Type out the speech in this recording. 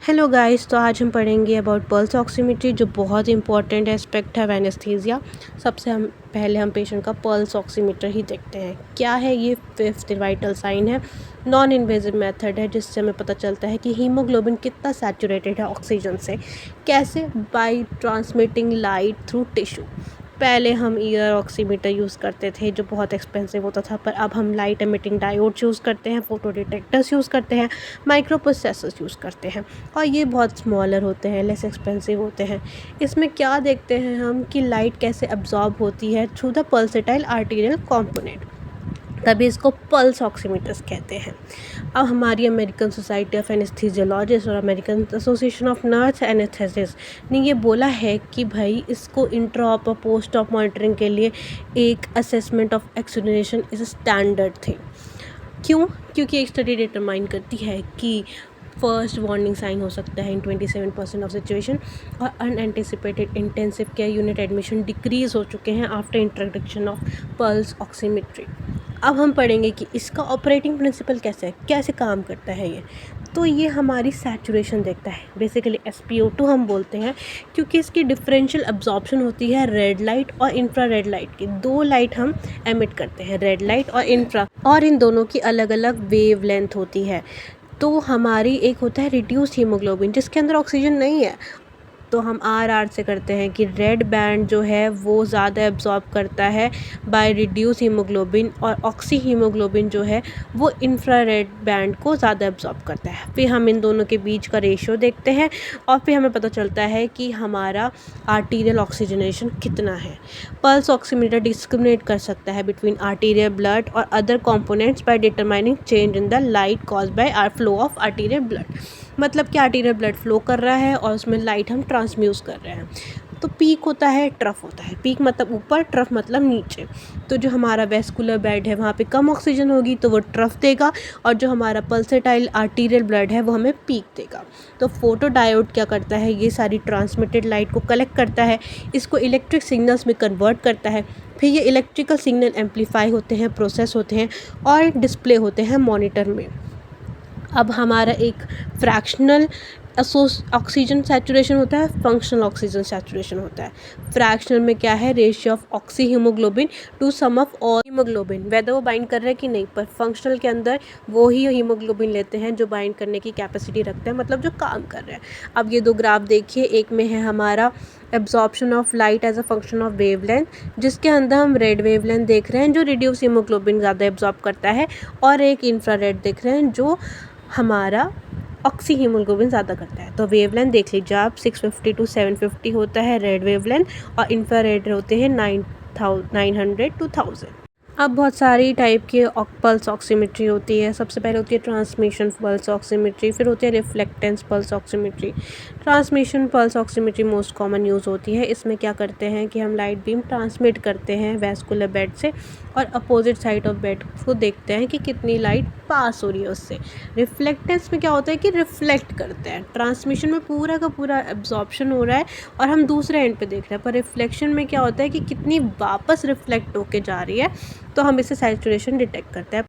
Hello guys, तो आज हम पढ़ेंगे अबाउट पल्स ऑक्सीमेट्री जो बहुत इंपॉर्टेंट एस्पेक्ट है एनेस्थीसिया। सबसे पहले हम पेशेंट का पल्स ऑक्सीमीटर ही देखते हैं। क्या है ये? फिफ्थ वाइटल साइन है, नॉन इन्वेजिव मेथड है जिससे हमें पता चलता है कि हीमोग्लोबिन कितना सैचुरेटेड है ऑक्सीजन से। कैसे? By transmitting light through tissue. पहले हम ईयर ऑक्सीमीटर यूज़ करते थे जो बहुत एक्सपेंसिव होता था, पर अब हम लाइट एमिटिंग डायोड यूज़ करते हैं, फोटो डिटेक्टर्स यूज़ करते हैं, माइक्रो प्रोसेसर्स यूज़ करते हैं और ये बहुत स्मॉलर होते हैं, लेस एक्सपेंसिव होते हैं। इसमें क्या देखते हैं हम कि लाइट कैसे अब्जॉर्ब होती है through the pulsatile arterial component, तभी इसको पल्स ऑक्सीमीटर्स कहते हैं। अब हमारी अमेरिकन सोसाइटी ऑफ एनेस्थीसियोलॉजिस्ट और American association of nurse anaesthetist ने ये बोला है कि भाई इसको इंट्रा ऑप और पोस्ट ऑप मॉनिटरिंग के लिए एक assessment of exudation is standard थे। क्यों? क्योंकि एक स्टडी डिटरमाइन करती है कि फर्स्ट वार्निंग साइन हो सकता है इन 27% ऑफ सिचुएशन और unanticipated intensive care unit admission decrease हो चुके हैं after introduction of pulse oximetry. अब हम पढ़ेंगे कि इसका ऑपरेटिंग प्रिंसिपल कैसे काम करता है ये। तो ये हमारी सैचुरेशन देखता है, बेसिकली SpO2 हम बोलते हैं, क्योंकि इसकी डिफरेंशियल अब्जॉर्प्शन होती है रेड लाइट और इंफ्रारेड लाइट की। दो लाइट हम एमिट करते हैं, रेड लाइट और इंफ्रा, और इन दोनों की अलग अलग वेव लेंथ होती है। तो हमारी एक होता है रिड्यूस्ड हीमोग्लोबिन जिसके अंदर ऑक्सीजन नहीं है, तो हम आर से करते हैं कि रेड बैंड जो है वो ज़्यादा एब्जॉर्ब करता है बाय रिड्यूस हीमोग्लोबिन, और ऑक्सी हीमोग्लोबिन जो है वो इंफ्रारेड बैंड को ज़्यादा एब्जॉर्ब करता है। फिर हम इन दोनों के बीच का रेशियो देखते हैं और फिर हमें पता चलता है कि हमारा आर्टीरियल ऑक्सीजनेशन कितना है। पल्स ऑक्सीमीटर डिस्क्रिमिनेट कर सकता है बिटवीन आर्टीरियल ब्लड और other components by determining change in the light cause by flow of arterial blood. मतलब कि आर्टीरियल ब्लड फ्लो कर रहा है और उसमें लाइट हम ट्रांसम्यूज कर रहे हैं। तो पीक होता है, ट्रफ होता है। पीक मतलब ऊपर, ट्रफ मतलब नीचे। तो जो हमारा वेस्कुलर बेड है वहाँ पे कम ऑक्सीजन होगी तो वो ट्रफ देगा, और जो हमारा पल्सेटाइल आर्टीरियल ब्लड है वो हमें पीक देगा। तो फोटो डायोड क्या करता है, ये सारी ट्रांसमिटेड लाइट को कलेक्ट करता है, इसको इलेक्ट्रिक सिग्नल्स में कन्वर्ट करता है। फिर ये इलेक्ट्रिकल सिग्नल एम्पलीफाई होते हैं, प्रोसेस होते हैं और डिस्प्ले होते हैं मॉनिटर में। अब हमारा एक फ्रैक्शनल ऑक्सीजन सैचुरेशन होता है, फंक्शनल ऑक्सीजन सैचुरेशन होता है। फ्रैक्शनल में क्या है, ratio of oxy hemoglobin to sum of all hemoglobin, whether वो बाइंड कर रहे हैं कि नहीं। पर फंक्शनल के अंदर वो ही हीमोग्लोबिन लेते हैं जो बाइंड करने की कैपेसिटी रखते हैं, मतलब जो काम कर रहे हैं। अब ये दो ग्राफ देखिए, एक में है हमारा absorption of light as a function of wavelength, जिसके अंदर हम रेड वेवलेंथ देख रहे हैं जो रिड्यूस हीमोग्लोबिन ज़्यादा एब्जॉर्ब करता है, और एक इंफ्रारेड देख रहे हैं जो हमारा ऑक्सी हीमोग्लोबिन ज़्यादा करता है। तो वेवलेंथ देख लीजिए आप, 650 to 750 होता है रेड वेवलेंथ, और इंफ्रारेड होते हैं 900 to 1000। अब बहुत सारी टाइप की पल्स ऑक्सीमेट्री होती है। सबसे पहले होती है ट्रांसमिशन पल्स ऑक्सीमेट्री, फिर होती है reflectance pulse oximetry. Transmission pulse oximetry most common use होती है। इसमें क्या करते हैं कि हम लाइट बीम ट्रांसमिट करते हैं वेस्कुलर बेड से, और अपोजिट साइड ऑफ बेड को देखते हैं कि कितनी लाइट पास हो रही है उससे। रिफ्लेक्टेंस में क्या होता है कि रिफ्लेक्ट करते हैं। ट्रांसमिशन में पूरा का पूरा एब्जॉर्प्शन हो रहा है और हम दूसरे एंड पे देख रहे हैं, पर रिफ्लेक्शन में क्या होता है कि कितनी वापस रिफ्लेक्ट होके जा रही है, तो हम इसे सैचुरेशन डिटेक्ट करते हैं।